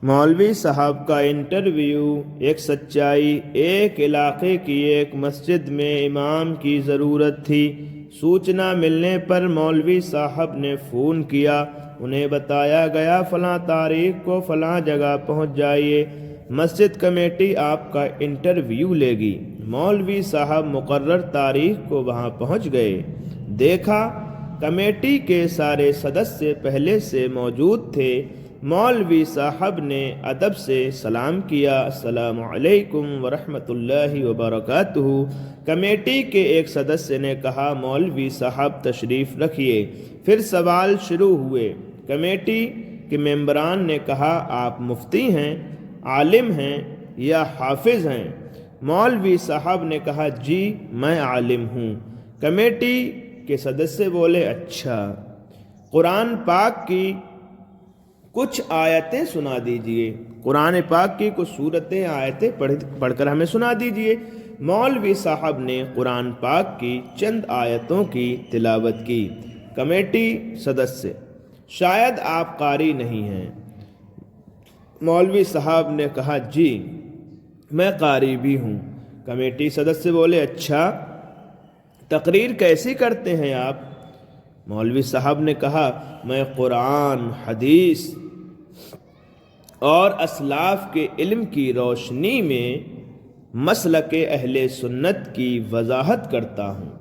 मौलवी साहब का इंटरव्यू। एक सच्चाई। एक इलाके की एक मस्जिद में इमाम की ज़रूरत थी। सूचना मिलने पर मौलवी साहब ने फ़ोन किया। उन्हें बताया गया फ़लाँ तारीख को फ़लाँ जगह पहुंच जाइए, मस्जिद कमेटी आपका इंटरव्यू लेगी। मौलवी साहब मुकर्रर तारीख को वहां पहुंच गए। देखा कमेटी के सारे सदस्य पहले से मौजूद थे। मौलवी साहब ने अदब से सलाम किया, अस्सलामु अलैकुम वरहमतुल्लाहि वबरकातुहू। कमेटी के एक सदस्य ने कहा, मौलवी साहब तशरीफ़ रखिए। फिर सवाल शुरू हुए। कमेटी के मेंबरान ने कहा, आप मुफ्ती हैं, आलिम हैं या हाफिज़ हैं? मौलवी साहब ने कहा, जी मैं आलिम हूँ। कमेटी के सदस्य बोले, अच्छा, कुरान पाक की कुछ आयतें सुना दीजिए। कुरान पाक की कुछ सूरतें आयतें पढ़कर हमें सुना दीजिए। मौलवी साहब ने कुरान पाक की चंद आयतों की तिलावत की। कमेटी सदस्य, शायद आप कारी नहीं हैं। मौलवी साहब ने कहा, जी मैं कारी भी हूँ। कमेटी सदस्य बोले, अच्छा, तकरीर कैसी करते हैं आप? मौलवी साहब ने कहा, मैं कुरान, हदीस और असलाफ के इल्म की रोशनी में मसलक अहले सुन्नत की वजाहत करता हूँ।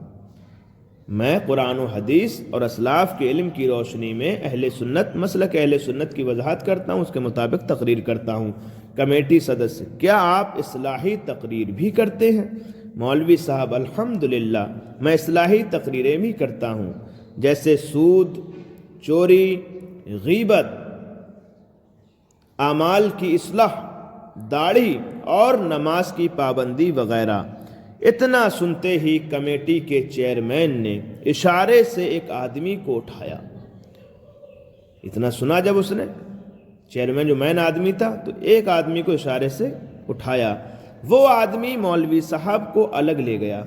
मैं कुरान और हदीस और असलाफ के इल्म की रोशनी में अहले सुन्नत, मसलक अहले सुन्नत की वजाहत करता हूँ, उसके मुताबिक तकरीर करता हूँ। कमेटी सदस्य, क्या आप इस्लाही तकरीर भी करते हैं? मौलवी साहब, अल्हम्दुलिल्लाह, मैं इस्लाही तकरीरें भी करता हूँ, जैसे सूद, चोरी, गीबत, आमाल की इस्लाह, दाढ़ी और नमाज की पाबंदी वगैरह। इतना सुनते ही कमेटी के चेयरमैन ने इशारे से एक आदमी को उठाया। इतना सुना जब उसने, चेयरमैन जो मैन आदमी था, तो एक आदमी को इशारे से उठाया। वो आदमी मौलवी साहब को अलग ले गया,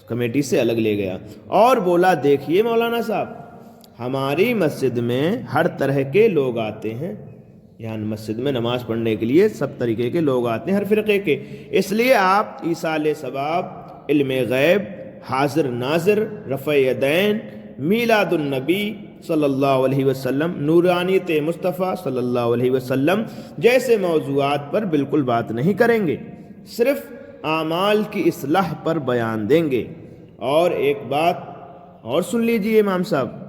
कमेटी से अलग ले गया और बोला, देखिए मौलाना साहब, हमारी मस्जिद में हर तरह के लोग आते हैं। यहाँ मस्जिद में नमाज पढ़ने के लिए सब तरीके के लोग आते हैं, हर फ़िरक़े के। इसलिए आप ईसाले सवाब, इल्मे गैब, हाजिर नाजिर, रफ़े यदैन, मीलादुन नबी सल्लल्लाहु अलैहि वसल्लम, नूरानियत मुस्तफ़ा सल्लल्लाहु अलैहि वसल्लम जैसे मौज़ूआत पर बिल्कुल बात नहीं करेंगे, सिर्फ़ आमाल की इस्लाह पर बयान देंगे। और एक बात और सुन लीजिए इमाम साहब,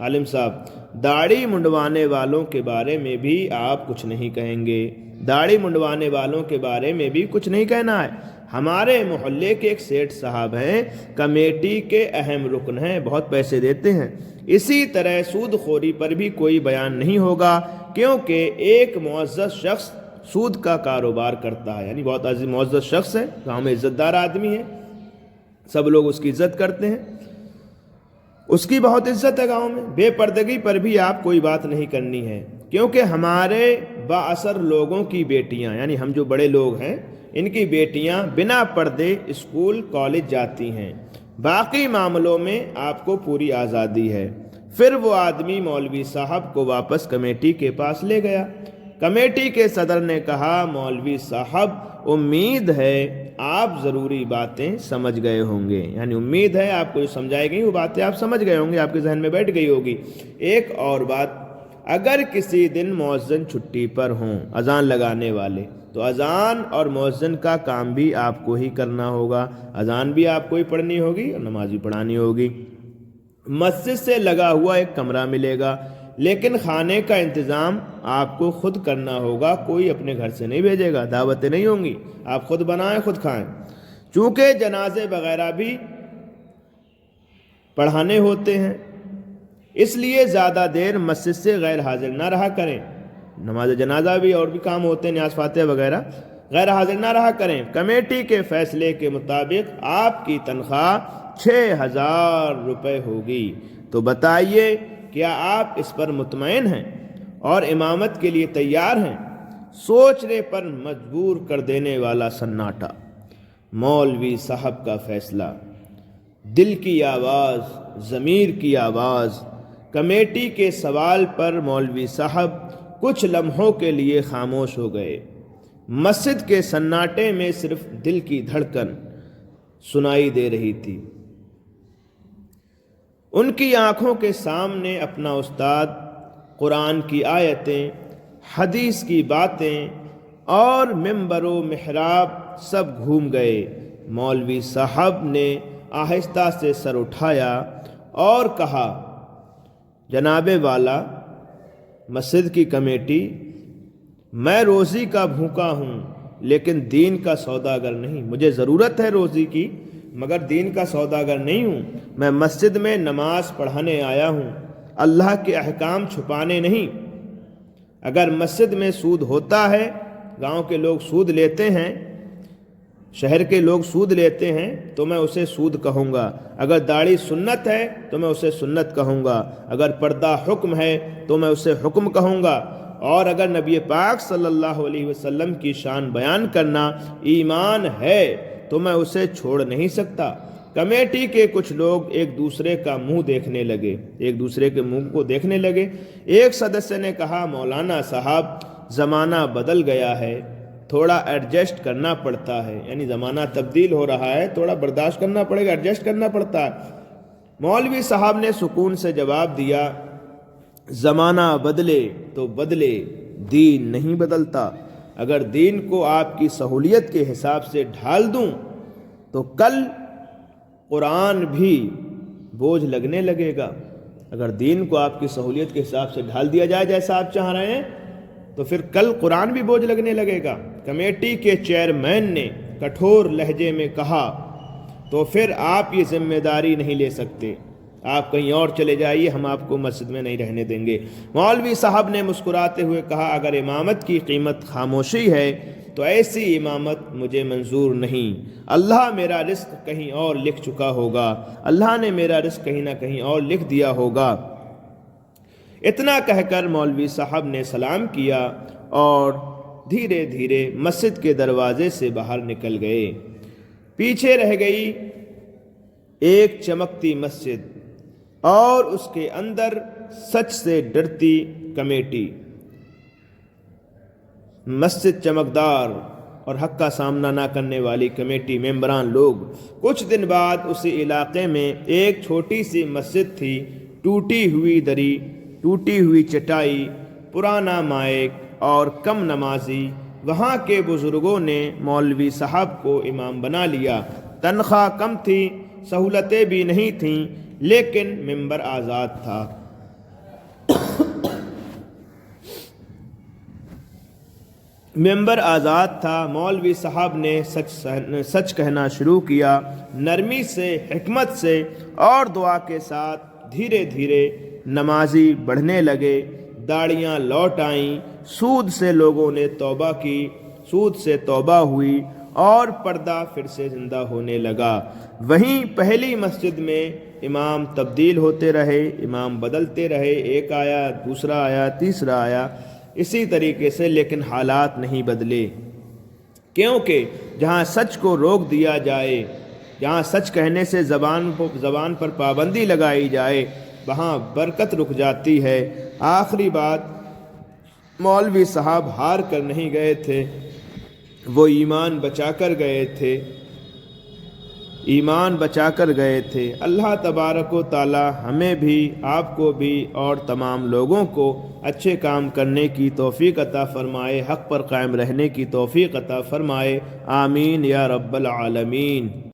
आलिम साहब, दाढ़ी मुंडवाने वालों के बारे में भी आप कुछ नहीं कहेंगे। दाढ़ी मुंडवाने वालों के बारे में भी कुछ नहीं कहना है। हमारे मोहल्ले के एक सेठ साहब हैं, कमेटी के अहम रुकन हैं, बहुत पैसे देते हैं। इसी तरह सूदखोरी पर भी कोई बयान नहीं होगा, क्योंकि एक मुअज़्ज़ज़ शख्स सूद का कारोबार करता है, यानी बहुत अजीम मुअज़्ज़ज़ शख्स है, गाँव में इज़्ज़तदार आदमी है, सब लोग उसकी इज़्ज़त करते हैं, उसकी बहुत इज्जत है गांव में। बेपर्दगी पर भी आप कोई बात नहीं करनी है, क्योंकि हमारे बाअसर लोगों की बेटियां, यानी हम जो बड़े लोग हैं, इनकी बेटियां बिना पर्दे स्कूल कॉलेज जाती हैं। बाकी मामलों में आपको पूरी आज़ादी है। फिर वो आदमी मौलवी साहब को वापस कमेटी के पास ले गया। कमेटी के सदर ने कहा, मौलवी साहब, उम्मीद है आप ज़रूरी बातें समझ गए होंगे, यानी उम्मीद है आपको जो समझाई गई वो बातें आप समझ गए होंगे, आपके जहन में बैठ गई होगी। एक और बात, अगर किसी दिन मुअज्जिन छुट्टी पर हों, अजान लगाने वाले, तो अजान और मुअज्जिन का काम भी आपको ही करना होगा। अजान भी आपको ही पढ़नी होगी और नमाज भी पढ़ानी होगी। मस्जिद से लगा हुआ एक कमरा मिलेगा, लेकिन खाने का इंतज़ाम आपको खुद करना होगा, कोई अपने घर से नहीं भेजेगा, दावतें नहीं होंगी, आप खुद बनाएं खुद खाएं। चूँकि जनाजे वगैरह भी पढ़ाने होते हैं, इसलिए ज़्यादा देर मस्जिद से गैर हाजिर ना रहा करें। नमाज जनाजा भी और भी काम होते हैं, न्याज़ फातिहा वगैरह, गैर हाजिर ना रहा करें। कमेटी के फैसले के मुताबिक आपकी तनख्वाह 6,000 रुपये होगी। तो बताइए, क्या आप इस पर मुतमईन हैं और इमामत के लिए तैयार हैं? सोचने पर मजबूर कर देने वाला सन्नाटा। मौलवी साहब का फैसला, दिल की आवाज़, ज़मीर की आवाज़। कमेटी के सवाल पर मौलवी साहब کچھ لمحوں کے لیے خاموش ہو گئے۔ مسجد کے سناٹے میں صرف دل کی دھڑکن سنائی دے رہی تھی۔ ان کی آنکھوں کے سامنے اپنا استاد، قرآن کی آیتیں، حدیث کی باتیں اور ممبر و محراب سب گھوم گئے۔ مولوی صاحب نے آہستہ سے سر اٹھایا اور کہا، جناب والا مسجد کی کمیٹی، میں روزی کا بھوکا ہوں لیکن دین کا سوداگر نہیں۔ مجھے ضرورت ہے روزی کی مگر دین کا سوداگر نہیں ہوں۔ میں مسجد میں نماز پڑھانے آیا ہوں، اللہ کے احکام چھپانے نہیں۔ اگر مسجد میں سود ہوتا ہے، گاؤں کے لوگ سود لیتے ہیں، شہر کے لوگ سود لیتے ہیں، تو میں اسے سود کہوں گا۔ اگر داڑھی سنت ہے تو میں اسے سنت کہوں گا۔ اگر پردہ حکم ہے تو میں اسے حکم کہوں گا۔ اور اگر نبی پاک صلی اللہ علیہ وسلم کی شان بیان کرنا ایمان ہے تو میں اسے چھوڑ نہیں سکتا۔ کمیٹی کے کچھ لوگ ایک دوسرے کا منہ دیکھنے لگے، ایک دوسرے کے منہ کو دیکھنے لگے۔ ایک سدسیہ نے کہا، مولانا صاحب زمانہ بدل گیا ہے، تھوڑا ایڈجسٹ کرنا پڑتا ہے، یعنی زمانہ تبدیل ہو رہا ہے، تھوڑا برداشت کرنا پڑے گا، ایڈجسٹ کرنا پڑتا ہے۔ مولوی صاحب نے سکون سے جواب دیا، زمانہ بدلے تو بدلے، دین نہیں بدلتا۔ اگر دین کو آپ کی سہولیت کے حساب سے ڈھال دوں تو کل قرآن بھی بوجھ لگنے لگے گا۔ اگر دین کو آپ کی سہولیت کے حساب سے ڈھال دیا جائے جیسا آپ چاہ رہے ہیں تو پھر کل قرآن بھی بوجھ لگنے لگے گا۔ کمیٹی کے چیئرمین نے کٹھور لہجے میں کہا، تو پھر آپ یہ ذمہ داری نہیں لے سکتے، آپ کہیں اور چلے جائیے، ہم آپ کو مسجد میں نہیں رہنے دیں گے۔ مولوی صاحب نے مسکراتے ہوئے کہا، اگر امامت کی قیمت خاموشی ہے تو ایسی امامت مجھے منظور نہیں۔ اللہ میرا رزق کہیں اور لکھ چکا ہوگا، اللہ نے میرا رزق کہیں نہ کہیں اور لکھ دیا ہوگا۔ اتنا کہہ کر مولوی صاحب نے سلام کیا اور دھیرے دھیرے مسجد کے دروازے سے باہر نکل گئے۔ پیچھے رہ گئی ایک چمکتی مسجد اور اس کے اندر سچ سے ڈرتی کمیٹی۔ مسجد چمکدار اور حق کا سامنا نہ کرنے والی کمیٹی ممبران لوگ۔ کچھ دن بعد اسی علاقے میں ایک چھوٹی سی مسجد تھی، ٹوٹی ہوئی دری، ٹوٹی ہوئی چٹائی، پرانا مائک اور کم نمازی۔ وہاں کے بزرگوں نے مولوی صاحب کو امام بنا لیا۔ تنخواہ کم تھی، سہولتیں بھی نہیں تھیں، لیکن ممبر آزاد تھا۔ ممبر آزاد تھا۔ مولوی صاحب نے سچ کہنا شروع کیا، نرمی سے، حکمت سے اور دعا کے ساتھ۔ دھیرے دھیرے نمازی بڑھنے لگے، داڑیاں لوٹ آئیں، سود سے لوگوں نے توبہ کی، سود سے توبہ ہوئی اور پردہ پھر سے زندہ ہونے لگا۔ وہیں پہلی مسجد میں امام تبدیل ہوتے رہے، امام بدلتے رہے، ایک آیا، دوسرا آیا، تیسرا آیا، اسی طریقے سے، لیکن حالات نہیں بدلے۔ کیونکہ جہاں سچ کو روک دیا جائے، جہاں سچ کہنے سے زبان پر پابندی لگائی جائے، وہاں برکت رک جاتی ہے۔ آخری بات، مولوی صاحب ہار کر نہیں گئے تھے، وہ ایمان بچا کر گئے تھے، ایمان بچا کر گئے تھے۔ اللہ تبارک و تعالی ہمیں بھی، آپ کو بھی اور تمام لوگوں کو اچھے کام کرنے کی توفیق عطا فرمائے، حق پر قائم رہنے کی توفیق عطا فرمائے، آمین یا رب العالمین۔